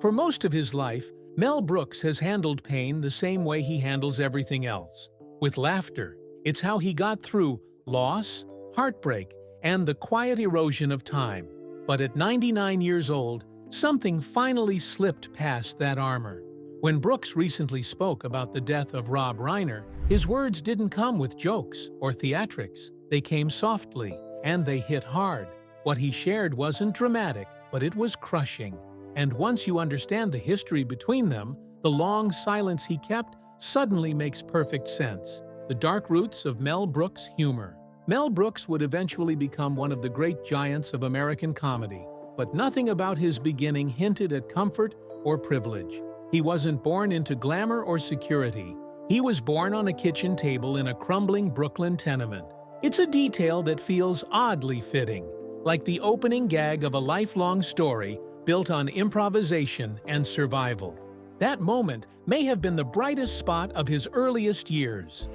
For most of his life, Mel Brooks has handled pain the same way he handles everything else, with laughter. It's how he got through loss, heartbreak, and the quiet erosion of time. But at 99 years old, something finally slipped past that armor. When Brooks recently spoke about the death of Rob Reiner, his words didn't come with jokes or theatrics. They came softly, and they hit hard. What he shared wasn't dramatic, but it was crushing. And once you understand the history between them, the long silence he kept suddenly makes perfect sense. The dark roots of Mel Brooks' humor. Mel Brooks would eventually become one of the great giants of American comedy, but nothing about his beginning hinted at comfort or privilege. He wasn't born into glamour or security. He was born on a kitchen table in a crumbling Brooklyn tenement. It's a detail that feels oddly fitting, like the opening gag of a lifelong story built on improvisation and survival. That moment may have been the brightest spot of his earliest years.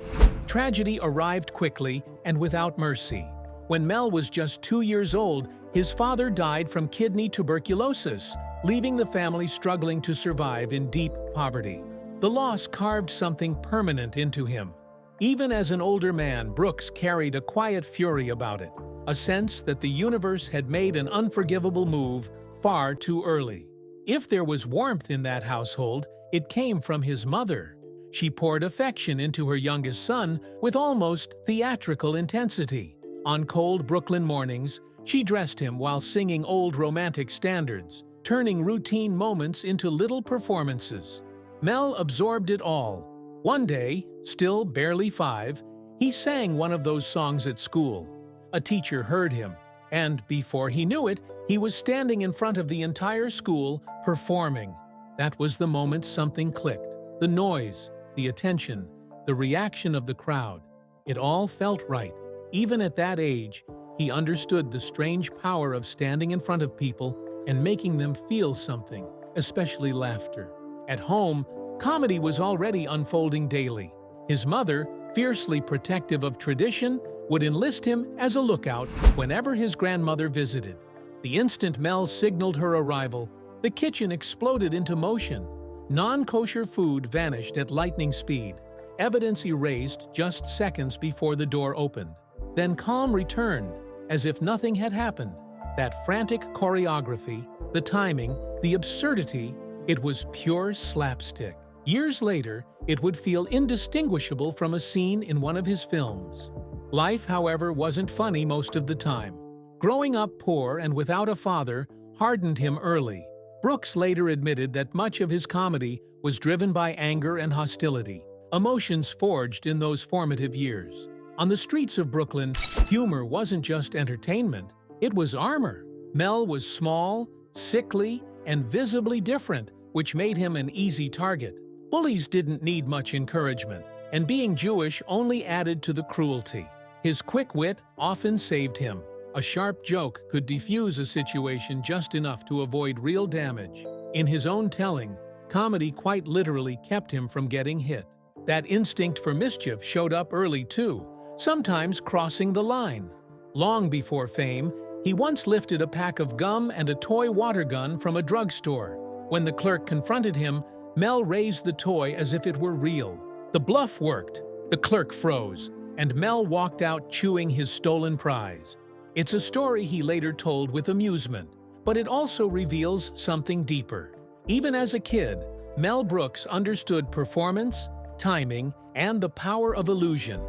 Tragedy arrived quickly and without mercy. When Mel was just 2 years old, his father died from kidney tuberculosis, leaving the family struggling to survive in deep poverty. The loss carved something permanent into him. Even as an older man, Brooks carried a quiet fury about it, a sense that the universe had made an unforgivable move far too early. If there was warmth in that household, it came from his mother. She poured affection into her youngest son with almost theatrical intensity. On cold Brooklyn mornings, she dressed him while singing old romantic standards, turning routine moments into little performances. Mel absorbed it all. One day, still barely 5, he sang one of those songs at school. A teacher heard him, and before he knew it, he was standing in front of the entire school, performing. That was the moment something clicked. The noise, the attention, the reaction of the crowd. It all felt right. Even at that age, he understood the strange power of standing in front of people and making them feel something, especially laughter. At home, comedy was already unfolding daily. His mother, fiercely protective of tradition, would enlist him as a lookout whenever his grandmother visited. The instant Mel signaled her arrival, the kitchen exploded into motion. Non-kosher food vanished at lightning speed, evidence erased just seconds before the door opened. Then calm returned, as if nothing had happened. That frantic choreography, the timing, the absurdity, it was pure slapstick. Years later, it would feel indistinguishable from a scene in one of his films. Life, however, wasn't funny most of the time. Growing up poor and without a father hardened him early. Brooks later admitted that much of his comedy was driven by anger and hostility, emotions forged in those formative years. On the streets of Brooklyn, humor wasn't just entertainment, it was armor. Mel was small, sickly, and visibly different, which made him an easy target. Bullies didn't need much encouragement, and being Jewish only added to the cruelty. His quick wit often saved him. A sharp joke could defuse a situation just enough to avoid real damage. In his own telling, comedy quite literally kept him from getting hit. That instinct for mischief showed up early too, sometimes crossing the line. Long before fame, he once lifted a pack of gum and a toy water gun from a drugstore. When the clerk confronted him, Mel raised the toy as if it were real. The bluff worked. The clerk froze, and Mel walked out chewing his stolen prize. It's a story he later told with amusement, but it also reveals something deeper. Even as a kid, Mel Brooks understood performance, timing, and the power of illusion.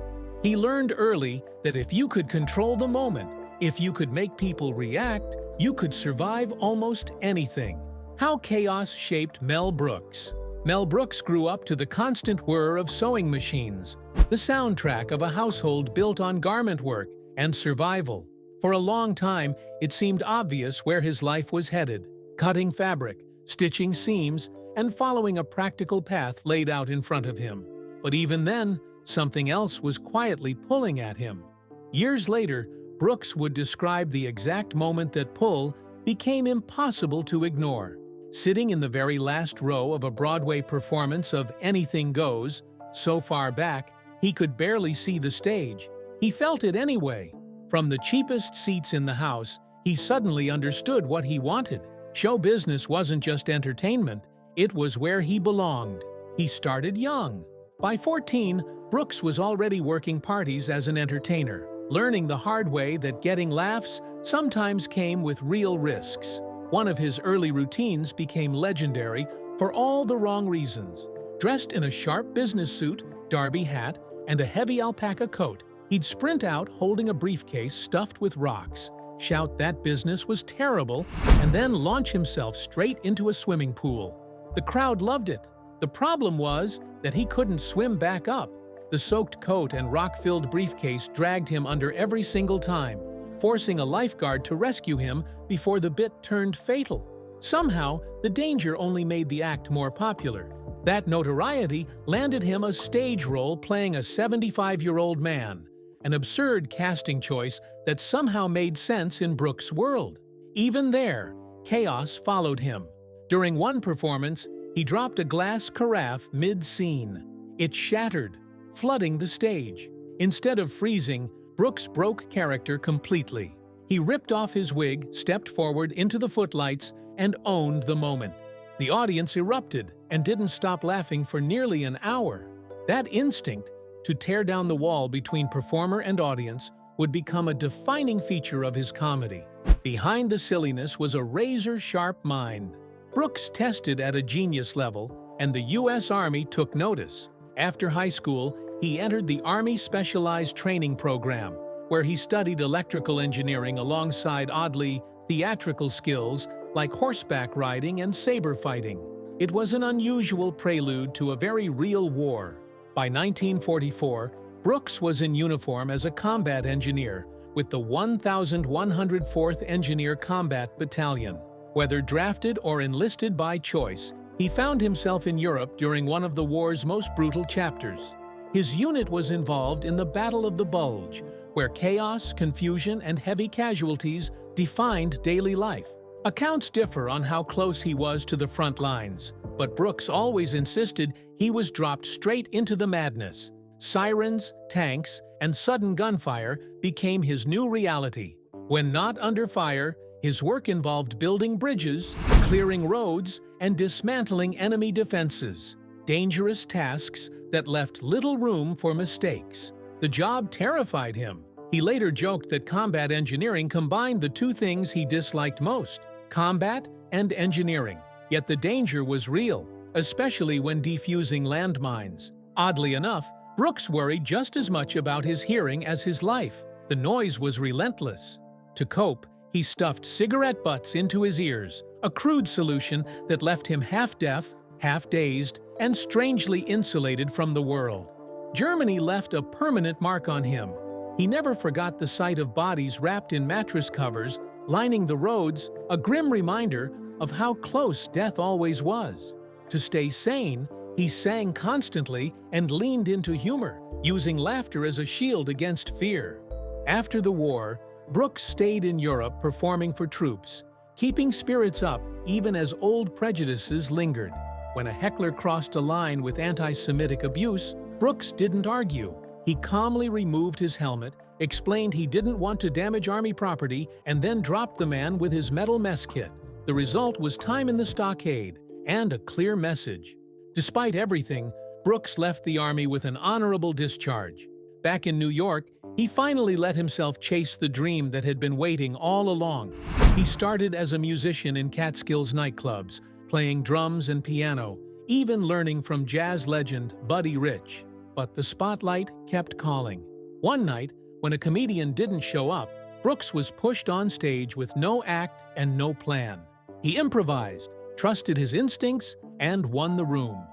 He learned early that if you could control the moment, if you could make people react, you could survive almost anything. How chaos shaped Mel Brooks. Mel Brooks grew up to the constant whir of sewing machines, the soundtrack of a household built on garment work and survival. For a long time, it seemed obvious where his life was headed: cutting fabric, stitching seams, and following a practical path laid out in front of him. But even then, something else was quietly pulling at him. Years later, Brooks would describe the exact moment that pull became impossible to ignore. Sitting in the very last row of a Broadway performance of Anything Goes, so far back, he could barely see the stage. He felt it anyway. From the cheapest seats in the house, he suddenly understood what he wanted. Show business wasn't just entertainment, it was where he belonged. He started young. By 14, Brooks was already working parties as an entertainer, learning the hard way that getting laughs sometimes came with real risks. One of his early routines became legendary for all the wrong reasons. Dressed in a sharp business suit, derby hat, and a heavy alpaca coat, he'd sprint out holding a briefcase stuffed with rocks, shout that business was terrible, and then launch himself straight into a swimming pool. The crowd loved it. The problem was that he couldn't swim back up. The soaked coat and rock-filled briefcase dragged him under every single time, forcing a lifeguard to rescue him before the bit turned fatal. Somehow, the danger only made the act more popular. That notoriety landed him a stage role playing a 75-year-old man, an absurd casting choice that somehow made sense in Brooks' world. Even there, chaos followed him. During one performance, he dropped a glass carafe mid-scene. It shattered, flooding the stage. Instead of freezing, Brooks broke character completely. He ripped off his wig, stepped forward into the footlights, and owned the moment. The audience erupted and didn't stop laughing for nearly an hour. That instinct to tear down the wall between performer and audience would become a defining feature of his comedy. Behind the silliness was a razor-sharp mind. Brooks tested at a genius level, and the U.S. Army took notice. After high school, he entered the Army Specialized Training Program, where he studied electrical engineering alongside oddly theatrical skills like horseback riding and saber fighting. It was an unusual prelude to a very real war. By 1944, Brooks was in uniform as a combat engineer with the 1,104th Engineer Combat Battalion. Whether drafted or enlisted by choice, he found himself in Europe during one of the war's most brutal chapters. His unit was involved in the Battle of the Bulge, where chaos, confusion, and heavy casualties defined daily life. Accounts differ on how close he was to the front lines, but Brooks always insisted he was dropped straight into the madness. Sirens, tanks, and sudden gunfire became his new reality. When not under fire, his work involved building bridges, clearing roads, and dismantling enemy defenses. Dangerous tasks that left little room for mistakes. The job terrified him. He later joked that combat engineering combined the two things he disliked most: combat and engineering. Yet the danger was real, especially when defusing landmines. Oddly enough, Brooks worried just as much about his hearing as his life. The noise was relentless. To cope, he stuffed cigarette butts into his ears, a crude solution that left him half-deaf, half-dazed, and strangely insulated from the world. Germany left a permanent mark on him. He never forgot the sight of bodies wrapped in mattress covers lining the roads, a grim reminder of how close death always was. To stay sane, he sang constantly and leaned into humor, using laughter as a shield against fear. After the war, Brooks stayed in Europe performing for troops, keeping spirits up even as old prejudices lingered. When a heckler crossed a line with anti-Semitic abuse, Brooks didn't argue. He calmly removed his helmet, explained he didn't want to damage Army property, and then dropped the man with his metal mess kit. The result was time in the stockade and a clear message. Despite everything, Brooks left the Army with an honorable discharge. Back in New York, he finally let himself chase the dream that had been waiting all along. He started as a musician in Catskills nightclubs, playing drums and piano, even learning from jazz legend Buddy Rich. But the spotlight kept calling. One night, when a comedian didn't show up, Brooks was pushed on stage with no act and no plan. He improvised, trusted his instincts, and won the room.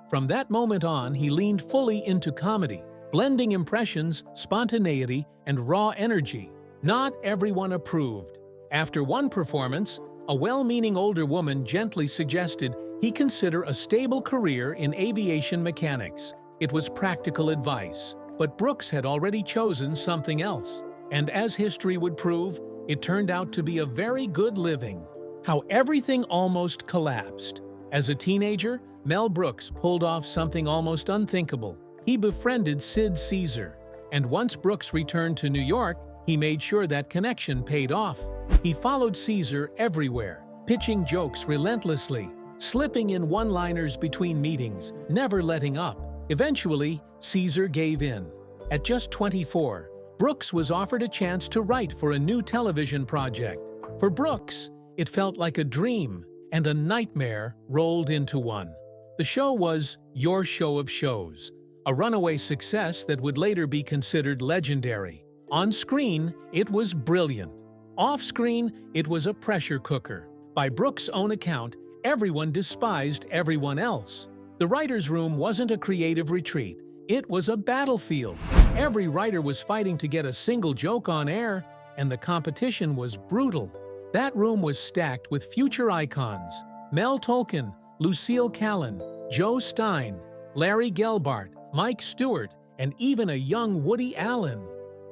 From that moment on, he leaned fully into comedy, blending impressions, spontaneity, and raw energy. Not everyone approved. After one performance, a well-meaning older woman gently suggested he consider a stable career in aviation mechanics. It was practical advice, but Brooks had already chosen something else. And as history would prove, it turned out to be a very good living. How everything almost collapsed. As a teenager, Mel Brooks pulled off something almost unthinkable. He befriended Sid Caesar, and once Brooks returned to New York, he made sure that connection paid off. He followed Caesar everywhere, pitching jokes relentlessly, slipping in one-liners between meetings, never letting up. Eventually, Caesar gave in. At just 24, Brooks was offered a chance to write for a new television project. For Brooks, it felt like a dream, and a nightmare rolled into one. The show was Your Show of Shows, a runaway success that would later be considered legendary. On screen, it was brilliant. Off-screen, it was a pressure cooker. By Brooks' own account, everyone despised everyone else. The writer's room wasn't a creative retreat. It was a battlefield. Every writer was fighting to get a single joke on air, and the competition was brutal. That room was stacked with future icons: Mel Tolkien, Lucille Callan, Joe Stein, Larry Gelbart, Mike Stewart, and even a young Woody Allen.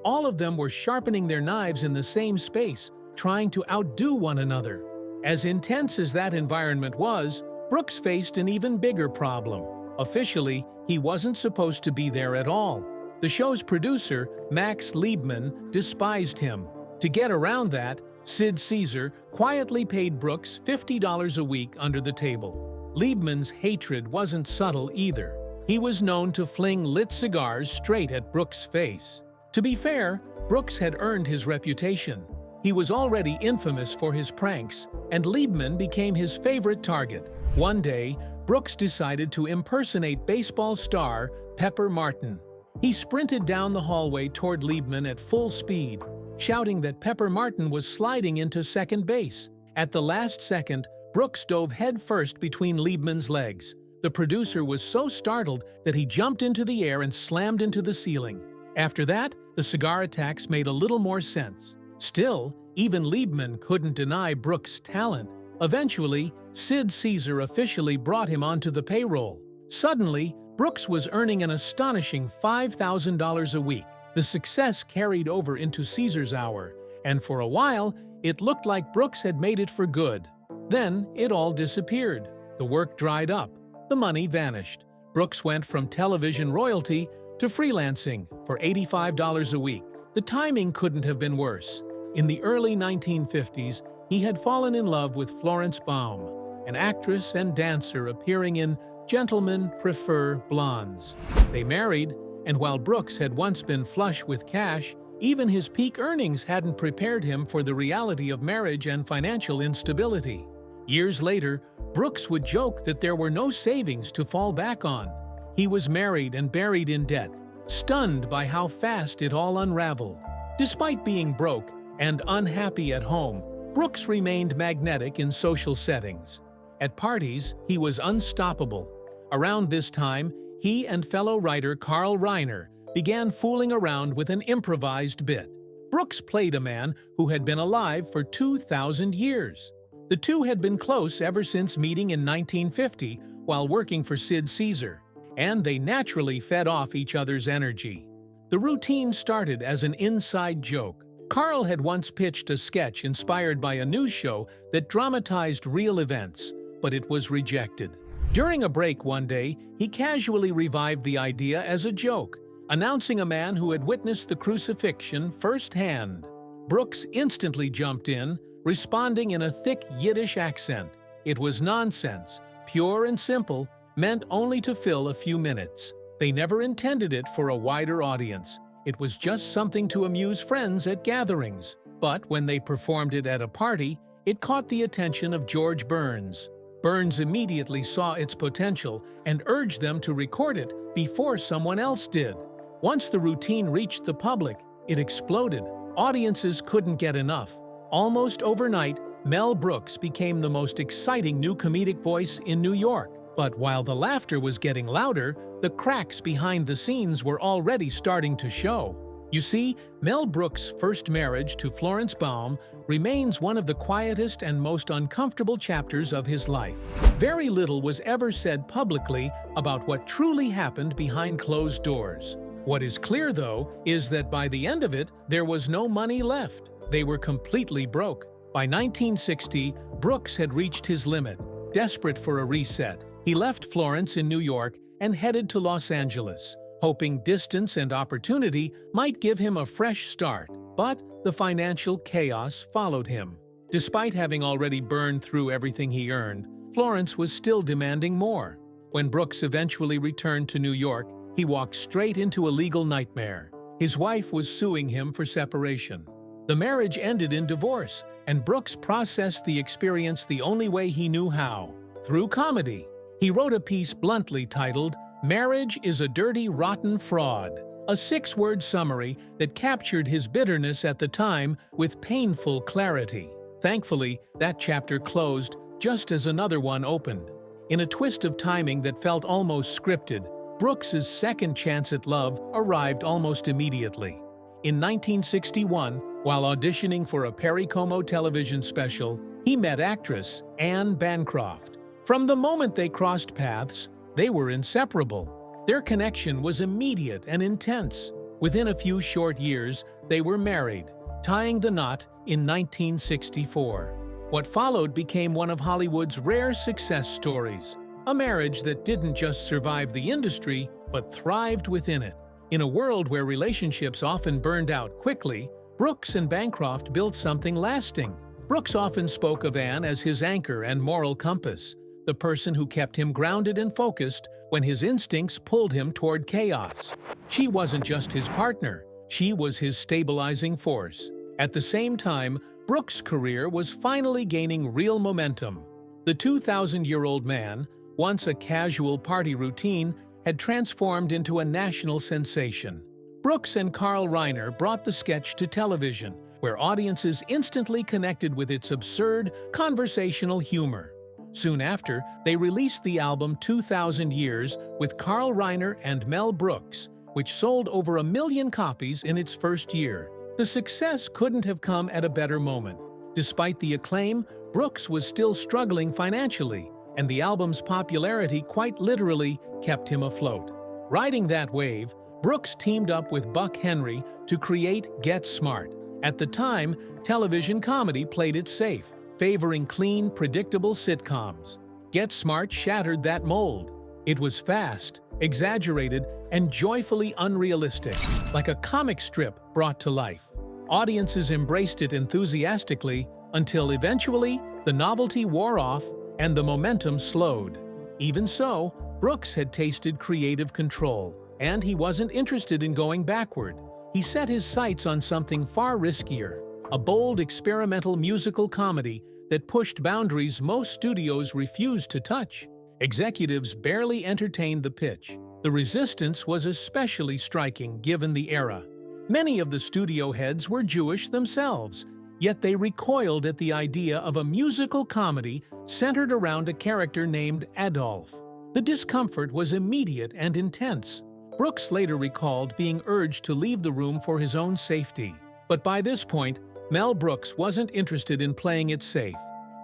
All of them were sharpening their knives in the same space, trying to outdo one another. As intense as that environment was, Brooks faced an even bigger problem. Officially, he wasn't supposed to be there at all. The show's producer, Max Liebman, despised him. To get around that, Sid Caesar quietly paid Brooks $50 a week under the table. Liebman's hatred wasn't subtle either. He was known to fling lit cigars straight at Brooks' face. To be fair, Brooks had earned his reputation. He was already infamous for his pranks, and Liebman became his favorite target. One day, Brooks decided to impersonate baseball star Pepper Martin. He sprinted down the hallway toward Liebman at full speed, shouting that Pepper Martin was sliding into second base. At the last second, Brooks dove headfirst between Liebman's legs. The producer was so startled that he jumped into the air and slammed into the ceiling. After that, the cigar attacks made a little more sense. Still, even Liebman couldn't deny Brooks' talent. Eventually, Sid Caesar officially brought him onto the payroll. Suddenly, Brooks was earning an astonishing $5,000 a week. The success carried over into Caesar's hour, and for a while, it looked like Brooks had made it for good. Then, it all disappeared. The work dried up. The money vanished. Brooks went from television royalty to freelancing for $85 a week. The timing couldn't have been worse. In the early 1950s, he had fallen in love with Florence Baum, an actress and dancer appearing in Gentlemen Prefer Blondes. They married, and while Brooks had once been flush with cash, even his peak earnings hadn't prepared him for the reality of marriage and financial instability. Years later, Brooks would joke that there were no savings to fall back on. He was married and buried in debt, stunned by how fast it all unraveled. Despite being broke and unhappy at home, Brooks remained magnetic in social settings. At parties, he was unstoppable. Around this time, he and fellow writer Carl Reiner began fooling around with an improvised bit. Brooks played a man who had been alive for 2,000 years. The two had been close ever since meeting in 1950 while working for Sid Caesar, and they naturally fed off each other's energy. The routine started as an inside joke. Carl had once pitched a sketch inspired by a news show that dramatized real events, but it was rejected. During a break one day, he casually revived the idea as a joke, announcing a man who had witnessed the crucifixion firsthand. Brooks instantly jumped in, responding in a thick Yiddish accent. It was nonsense, pure and simple, meant only to fill a few minutes. They never intended it for a wider audience. It was just something to amuse friends at gatherings. But when they performed it at a party, it caught the attention of George Burns. Burns immediately saw its potential and urged them to record it before someone else did. Once the routine reached the public, it exploded. Audiences couldn't get enough. Almost overnight, Mel Brooks became the most exciting new comedic voice in New York. But while the laughter was getting louder, the cracks behind the scenes were already starting to show. You see, Mel Brooks' first marriage to Florence Baum remains one of the quietest and most uncomfortable chapters of his life. Very little was ever said publicly about what truly happened behind closed doors. What is clear, though, is that by the end of it, there was no money left. They were completely broke. By 1960, Brooks had reached his limit. Desperate for a reset, he left Florence in New York and headed to Los Angeles, hoping distance and opportunity might give him a fresh start. But the financial chaos followed him. Despite having already burned through everything he earned, Florence was still demanding more. When Brooks eventually returned to New York, he walked straight into a legal nightmare. His wife was suing him for separation. The marriage ended in divorce, and Brooks processed the experience the only way he knew how, through comedy. He wrote a piece bluntly titled, "Marriage is a Dirty, Rotten Fraud," a 6-word summary that captured his bitterness at the time with painful clarity. Thankfully, that chapter closed just as another one opened. In a twist of timing that felt almost scripted, Brooks's second chance at love arrived almost immediately. In 1961, while auditioning for a Perry Como television special, he met actress Anne Bancroft. From the moment they crossed paths, they were inseparable. Their connection was immediate and intense. Within a few short years, they were married, tying the knot in 1964. What followed became one of Hollywood's rare success stories, a marriage that didn't just survive the industry, but thrived within it. In a world where relationships often burned out quickly, Brooks and Bancroft built something lasting. Brooks often spoke of Anne as his anchor and moral compass, the person who kept him grounded and focused when his instincts pulled him toward chaos. She wasn't just his partner, she was his stabilizing force. At the same time, Brooks' career was finally gaining real momentum. The 2,000-year-old man, once a casual party routine, had transformed into a national sensation. Brooks and Carl Reiner brought the sketch to television, where audiences instantly connected with its absurd, conversational humor. Soon after, they released the album 2,000 Years with Carl Reiner and Mel Brooks, which sold over 1 million copies in its first year. The success couldn't have come at a better moment. Despite the acclaim, Brooks was still struggling financially, and the album's popularity quite literally kept him afloat. Riding that wave, Brooks teamed up with Buck Henry to create Get Smart. At the time, television comedy played it safe, favoring clean, predictable sitcoms. Get Smart shattered that mold. It was fast, exaggerated, and joyfully unrealistic, like a comic strip brought to life. Audiences embraced it enthusiastically until eventually the novelty wore off and the momentum slowed. Even so, Brooks had tasted creative control, and he wasn't interested in going backward. He set his sights on something far riskier, a bold experimental musical comedy that pushed boundaries most studios refused to touch. Executives barely entertained the pitch. The resistance was especially striking given the era. Many of the studio heads were Jewish themselves, yet they recoiled at the idea of a musical comedy centered around a character named Adolf. The discomfort was immediate and intense. Brooks later recalled being urged to leave the room for his own safety. But by this point, Mel Brooks wasn't interested in playing it safe.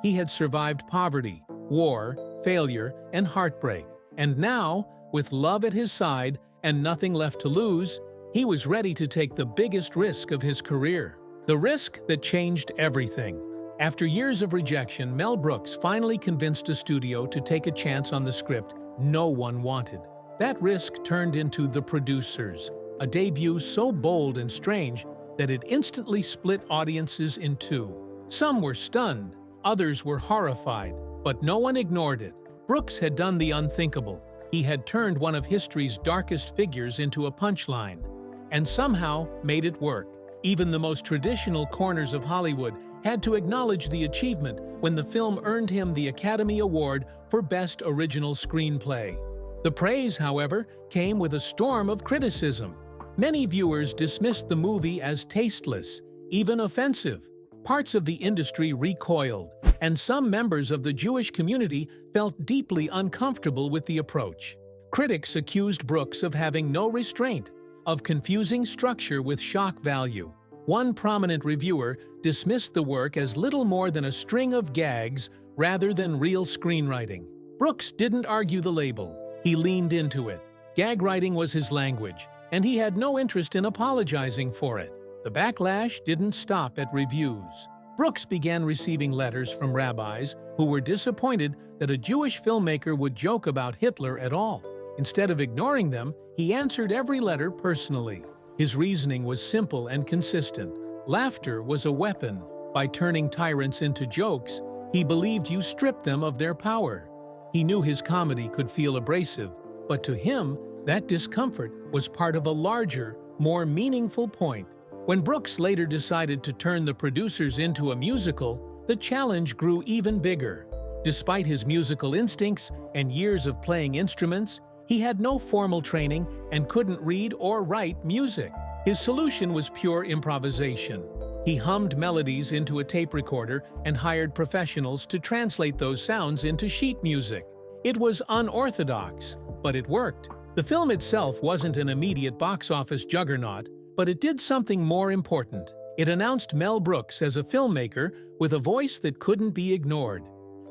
He had survived poverty, war, failure, and heartbreak. And now, with love at his side and nothing left to lose, he was ready to take the biggest risk of his career. The risk that changed everything. After years of rejection, Mel Brooks finally convinced a studio to take a chance on the script no one wanted. That risk turned into The Producers, a debut so bold and strange that it instantly split audiences in two. Some were stunned, others were horrified, but no one ignored it. Brooks had done the unthinkable. He had turned one of history's darkest figures into a punchline, and somehow made it work. Even the most traditional corners of Hollywood had to acknowledge the achievement when the film earned him the Academy Award for Best Original Screenplay. The praise, however, came with a storm of criticism. Many viewers dismissed the movie as tasteless, even offensive. Parts of the industry recoiled, and some members of the Jewish community felt deeply uncomfortable with the approach. Critics accused Brooks of having no restraint, of confusing structure with shock value. One prominent reviewer dismissed the work as little more than a string of gags rather than real screenwriting. Brooks didn't argue the label. He leaned into it. Gag writing was his language, and he had no interest in apologizing for it. The backlash didn't stop at reviews. Brooks began receiving letters from rabbis who were disappointed that a Jewish filmmaker would joke about Hitler at all. Instead of ignoring them, he answered every letter personally. His reasoning was simple and consistent. Laughter was a weapon. By turning tyrants into jokes, he believed you stripped them of their power. He knew his comedy could feel abrasive, but to him, that discomfort was part of a larger, more meaningful point. When Brooks later decided to turn The Producers into a musical, the challenge grew even bigger. Despite his musical instincts and years of playing instruments, he had no formal training and couldn't read or write music. His solution was pure improvisation. He hummed melodies into a tape recorder and hired professionals to translate those sounds into sheet music. It was unorthodox, but it worked. The film itself wasn't an immediate box office juggernaut, but it did something more important. It announced Mel Brooks as a filmmaker with a voice that couldn't be ignored.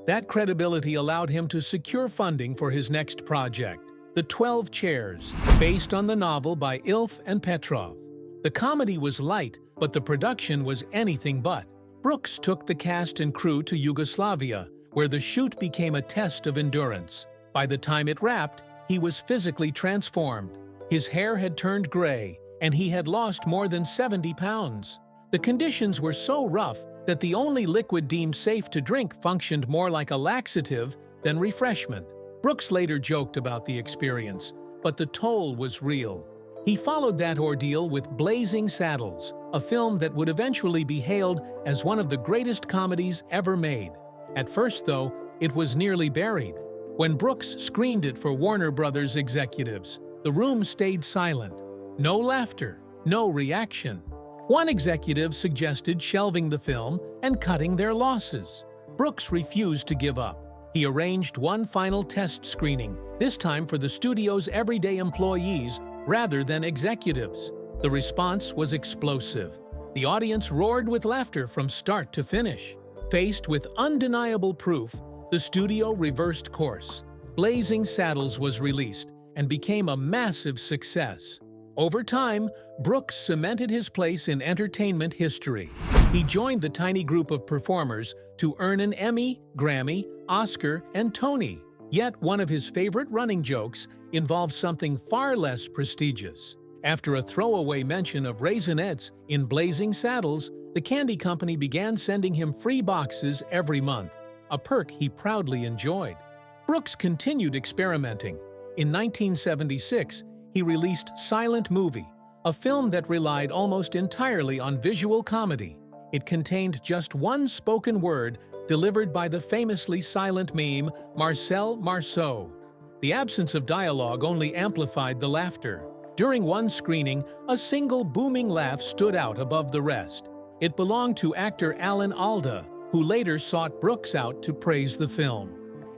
That credibility allowed him to secure funding for his next project, The 12 Chairs, based on the novel by Ilf and Petrov. The comedy was light, but the production was anything but. Brooks took the cast and crew to Yugoslavia, where the shoot became a test of endurance. By the time it wrapped, he was physically transformed. His hair had turned gray, and he had lost more than 70 pounds. The conditions were so rough that the only liquid deemed safe to drink functioned more like a laxative than refreshment. Brooks later joked about the experience, but the toll was real. He followed that ordeal with Blazing Saddles, a film that would eventually be hailed as one of the greatest comedies ever made. At first, though, it was nearly buried. When Brooks screened it for Warner Brothers executives, the room stayed silent. No laughter, no reaction. One executive suggested shelving the film and cutting their losses. Brooks refused to give up. He arranged one final test screening, this time for the studio's everyday employees rather than executives. The response was explosive. The audience roared with laughter from start to finish. Faced with undeniable proof, the studio reversed course. Blazing Saddles was released and became a massive success. Over time, Brooks cemented his place in entertainment history. He joined the tiny group of performers to earn an Emmy, Grammy, Oscar, and Tony. Yet one of his favorite running jokes involved something far less prestigious. After a throwaway mention of Raisinets in Blazing Saddles, the candy company began sending him free boxes every month, a perk he proudly enjoyed. Brooks continued experimenting. In 1976, he released Silent Movie, a film that relied almost entirely on visual comedy. It contained just one spoken word delivered by the famously silent meme Marcel Marceau. The absence of dialogue only amplified the laughter. During one screening, a single booming laugh stood out above the rest. It belonged to actor Alan Alda, who later sought Brooks out to praise the film.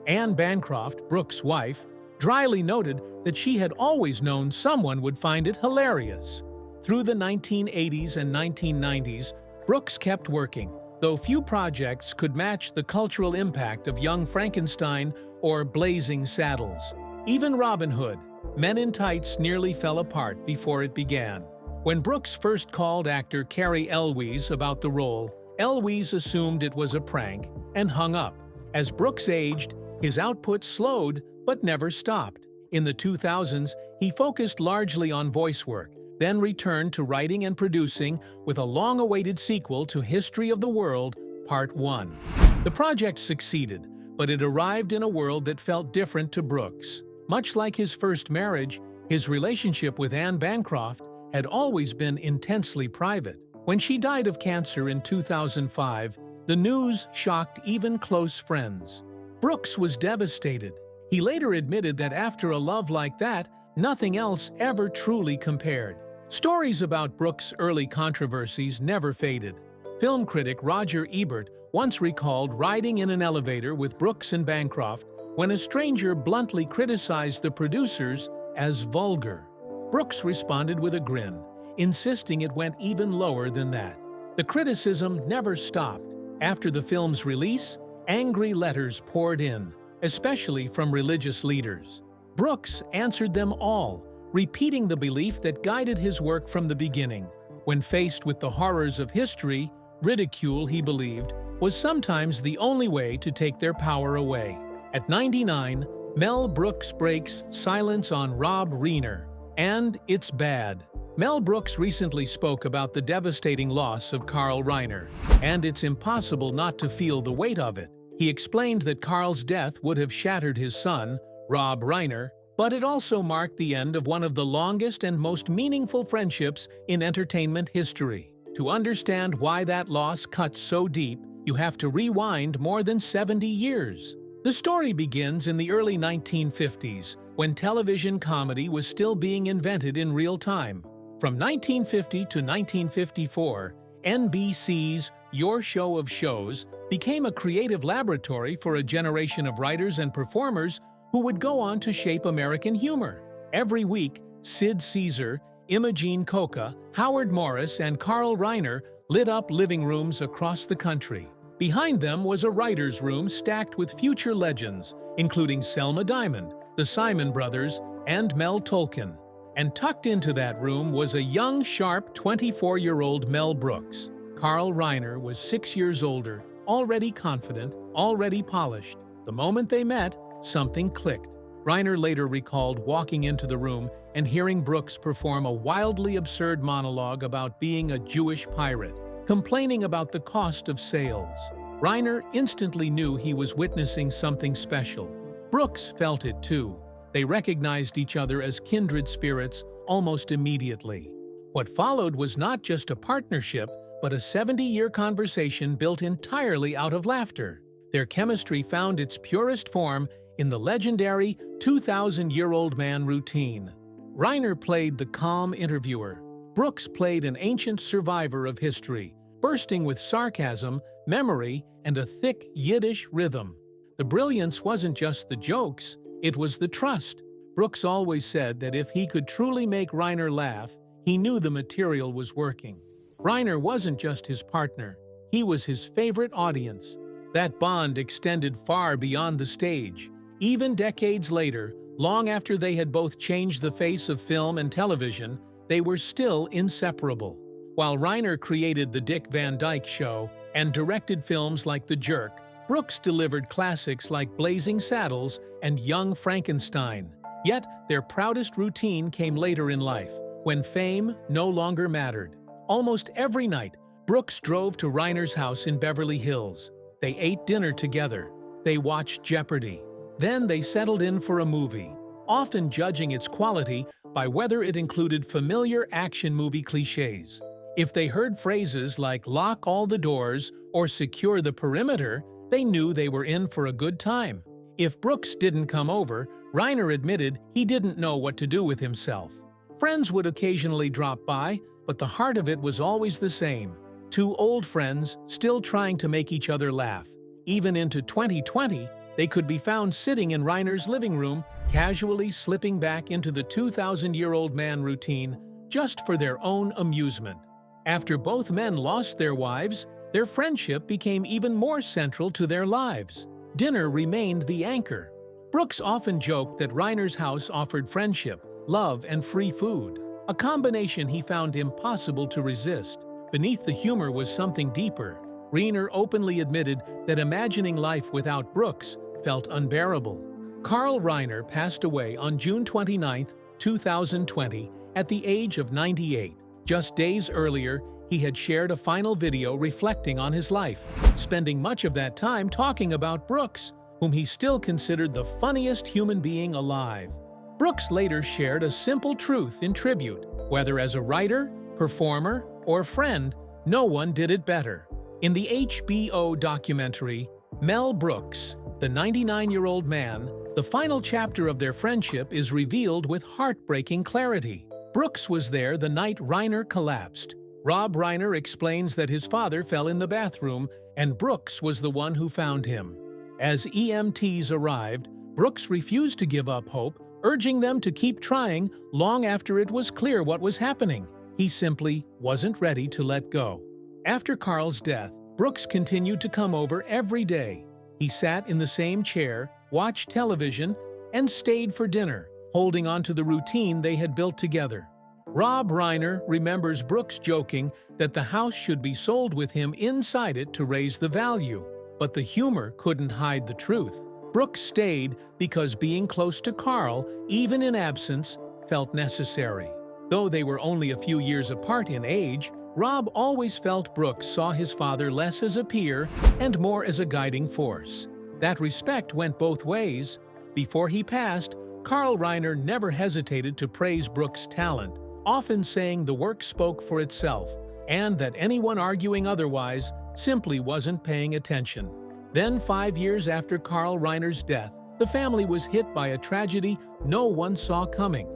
Anne Bancroft, Brooks' wife, dryly noted that she had always known someone would find it hilarious. Through the 1980s and 1990s, Brooks kept working, though few projects could match the cultural impact of Young Frankenstein or Blazing Saddles. Even Robin Hood, Men in Tights nearly fell apart before it began. When Brooks first called actor Cary Elwes about the role, Elwes assumed it was a prank and hung up. As Brooks aged, his output slowed but never stopped. In the 2000s, he focused largely on voice work, then returned to writing and producing with a long-awaited sequel to History of the World, Part 1. The project succeeded, but it arrived in a world that felt different to Brooks. Much like his first marriage, his relationship with Anne Bancroft had always been intensely private. When she died of cancer in 2005, the news shocked even close friends. Brooks was devastated. He later admitted that after a love like that, nothing else ever truly compared. Stories about Brooks' early controversies never faded. Film critic Roger Ebert once recalled riding in an elevator with Brooks and Bancroft when a stranger bluntly criticized the producers as vulgar. Brooks responded with a grin, insisting it went even lower than that. The criticism never stopped. After the film's release, angry letters poured in, especially from religious leaders. Brooks answered them all, repeating the belief that guided his work from the beginning. When faced with the horrors of history, ridicule, he believed, was sometimes the only way to take their power away. At 99, Mel Brooks breaks silence on Rob Reiner, and it's bad. Mel Brooks recently spoke about the devastating loss of Carl Reiner, and it's impossible not to feel the weight of it. He explained that Carl's death would have shattered his son, Rob Reiner, but it also marked the end of one of the longest and most meaningful friendships in entertainment history. To understand why that loss cuts so deep, you have to rewind more than 70 years. The story begins in the early 1950s, when television comedy was still being invented in real time. From 1950 to 1954, NBC's Your Show of Shows became a creative laboratory for a generation of writers and performers who would go on to shape American humor. Every week, Sid Caesar, Imogene Coca, Howard Morris, and Carl Reiner lit up living rooms across the country. Behind them was a writer's room stacked with future legends, including Selma Diamond, the Simon Brothers, and Mel Tolkien. And tucked into that room was a young, sharp 24-year-old Mel Brooks. Carl Reiner was 6 years older, already confident, already polished. The moment they met, something clicked. Reiner later recalled walking into the room and hearing Brooks perform a wildly absurd monologue about being a Jewish pirate, complaining about the cost of sales. Reiner instantly knew he was witnessing something special. Brooks felt it too. They recognized each other as kindred spirits almost immediately. What followed was not just a partnership, but a 70-year conversation built entirely out of laughter. Their chemistry found its purest form in the legendary 2,000-year-old man routine. Reiner played the calm interviewer. Brooks played an ancient survivor of history, bursting with sarcasm, memory, and a thick Yiddish rhythm. The brilliance wasn't just the jokes, it was the trust. Brooks always said that if he could truly make Reiner laugh, he knew the material was working. Reiner wasn't just his partner, he was his favorite audience. That bond extended far beyond the stage. Even decades later, long after they had both changed the face of film and television, they were still inseparable. While Reiner created The Dick Van Dyke Show and directed films like The Jerk, Brooks delivered classics like Blazing Saddles and Young Frankenstein. Yet, their proudest routine came later in life, when fame no longer mattered. Almost every night, Brooks drove to Reiner's house in Beverly Hills. They ate dinner together. They watched Jeopardy! Then they settled in for a movie, often judging its quality by whether it included familiar action movie cliches. If they heard phrases like "lock all the doors" or "secure the perimeter," they knew they were in for a good time. If Brooks didn't come over, Reiner admitted he didn't know what to do with himself. Friends would occasionally drop by, but the heart of it was always the same. Two old friends still trying to make each other laugh. Even into 2020, they could be found sitting in Reiner's living room, casually slipping back into the 2,000-year-old man routine just for their own amusement. After both men lost their wives, their friendship became even more central to their lives. Dinner remained the anchor. Brooks often joked that Reiner's house offered friendship, love, and free food, a combination he found impossible to resist. Beneath the humor was something deeper. Reiner openly admitted that imagining life without Brooks felt unbearable. Carl Reiner passed away on June 29, 2020, at the age of 98. Just days earlier, he had shared a final video reflecting on his life, spending much of that time talking about Brooks, whom he still considered the funniest human being alive. Brooks later shared a simple truth in tribute: whether as a writer, performer, or friend, no one did it better. In the HBO documentary, Mel Brooks, the 99-year-old man, the final chapter of their friendship is revealed with heartbreaking clarity. Brooks was there the night Reiner collapsed. Rob Reiner explains that his father fell in the bathroom, and Brooks was the one who found him. As EMTs arrived, Brooks refused to give up hope, urging them to keep trying long after it was clear what was happening. He simply wasn't ready to let go. After Carl's death, Brooks continued to come over every day. He sat in the same chair, watched television, and stayed for dinner, holding on to the routine they had built together. Rob Reiner remembers Brooks joking that the house should be sold with him inside it to raise the value, but the humor couldn't hide the truth. Brooks stayed because being close to Carl, even in absence, felt necessary. Though they were only a few years apart in age, Rob always felt Brooks saw his father less as a peer and more as a guiding force. That respect went both ways. Before he passed, Carl Reiner never hesitated to praise Brooks' talent, often saying the work spoke for itself, and that anyone arguing otherwise simply wasn't paying attention. Then, 5 years after Carl Reiner's death, the family was hit by a tragedy no one saw coming.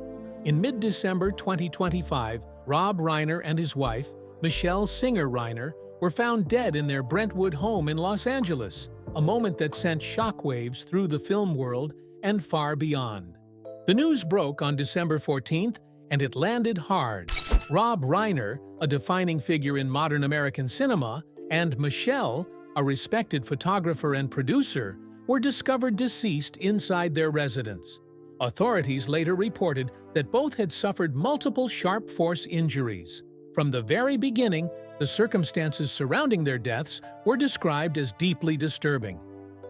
In mid-December 2025, Rob Reiner and his wife, Michelle Singer Reiner, were found dead in their Brentwood home in Los Angeles, a moment that sent shockwaves through the film world and far beyond. The news broke on December 14th, and it landed hard. Rob Reiner, a defining figure in modern American cinema, and Michelle, a respected photographer and producer, were discovered deceased inside their residence. Authorities later reported that both had suffered multiple sharp force injuries. From the very beginning, the circumstances surrounding their deaths were described as deeply disturbing.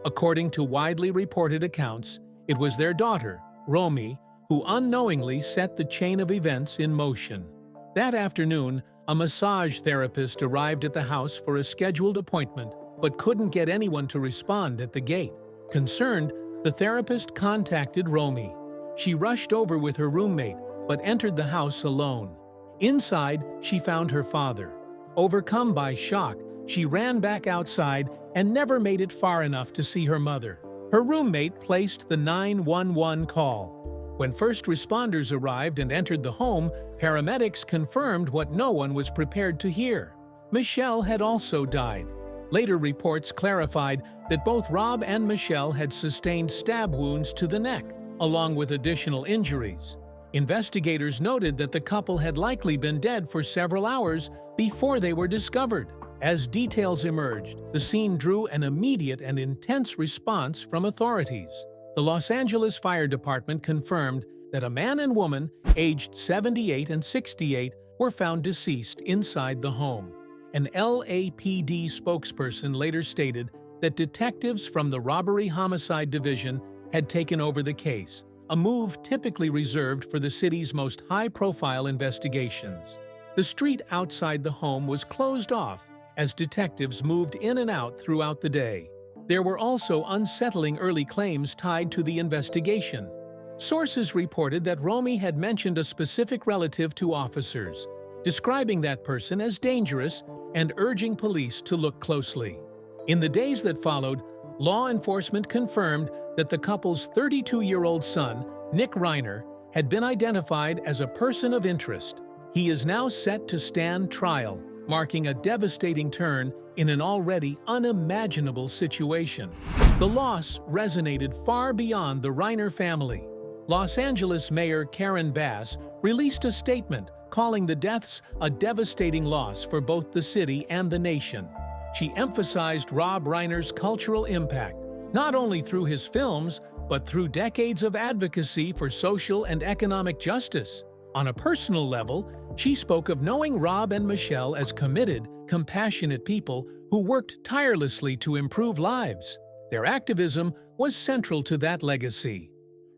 According to widely reported accounts, it was their daughter, Romy, who unknowingly set the chain of events in motion. That afternoon, a massage therapist arrived at the house for a scheduled appointment, but couldn't get anyone to respond at the gate. Concerned, the therapist contacted Romy. She rushed over with her roommate, but entered the house alone. Inside, she found her father. Overcome by shock, she ran back outside and never made it far enough to see her mother. Her roommate placed the 911 call. When first responders arrived and entered the home, paramedics confirmed what no one was prepared to hear. Michelle had also died. Later reports clarified that both Rob and Michelle had sustained stab wounds to the neck, along with additional injuries. Investigators noted that the couple had likely been dead for several hours before they were discovered. As details emerged, the scene drew an immediate and intense response from authorities. The Los Angeles Fire Department confirmed that a man and woman, aged 78 and 68, were found deceased inside the home. An LAPD spokesperson later stated that detectives from the Robbery Homicide Division had taken over the case, a move typically reserved for the city's most high-profile investigations. The street outside the home was closed off as detectives moved in and out throughout the day. There were also unsettling early claims tied to the investigation. Sources reported that Romy had mentioned a specific relative to officers, describing that person as dangerous and urging police to look closely. In the days that followed, law enforcement confirmed that the couple's 32-year-old son, Nick Reiner, had been identified as a person of interest. He is now set to stand trial, marking a devastating turn in an already unimaginable situation. The loss resonated far beyond the Reiner family. Los Angeles Mayor Karen Bass released a statement calling the deaths a devastating loss for both the city and the nation. She emphasized Rob Reiner's cultural impact, not only through his films, but through decades of advocacy for social and economic justice. On a personal level, she spoke of knowing Rob and Michelle as committed, compassionate people who worked tirelessly to improve lives. Their activism was central to that legacy.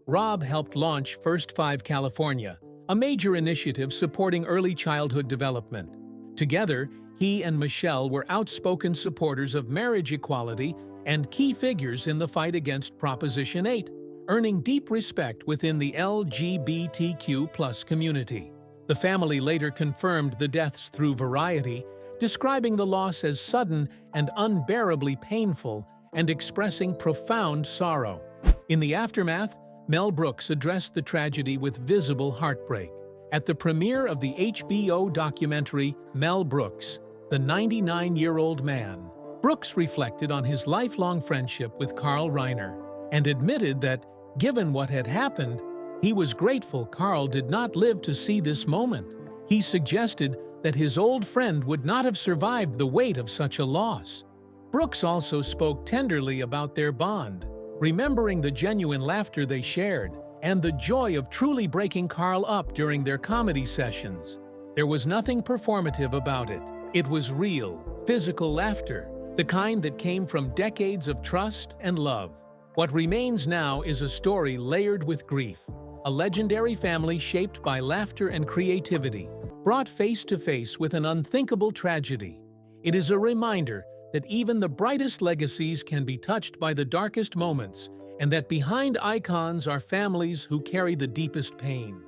Rob helped launch First 5 California, a major initiative supporting early childhood development. Together, he and Michelle were outspoken supporters of marriage equality and key figures in the fight against Proposition 8, earning deep respect within the LGBTQ+ community. The family later confirmed the deaths through Variety, describing the loss as sudden and unbearably painful and expressing profound sorrow. In the aftermath, Mel Brooks addressed the tragedy with visible heartbreak. At the premiere of the HBO documentary Mel Brooks, the 99-year-old man, Brooks reflected on his lifelong friendship with Carl Reiner and admitted that, given what had happened, he was grateful Carl did not live to see this moment. He suggested that his old friend would not have survived the weight of such a loss. Brooks also spoke tenderly about their bond, remembering the genuine laughter they shared and the joy of truly breaking Carl up during their comedy sessions. There was nothing performative about it. It was real, physical laughter, the kind that came from decades of trust and love. What remains now is a story layered with grief, a legendary family shaped by laughter and creativity, brought face to face with an unthinkable tragedy. It is a reminder that even the brightest legacies can be touched by the darkest moments, and that behind icons are families who carry the deepest pain.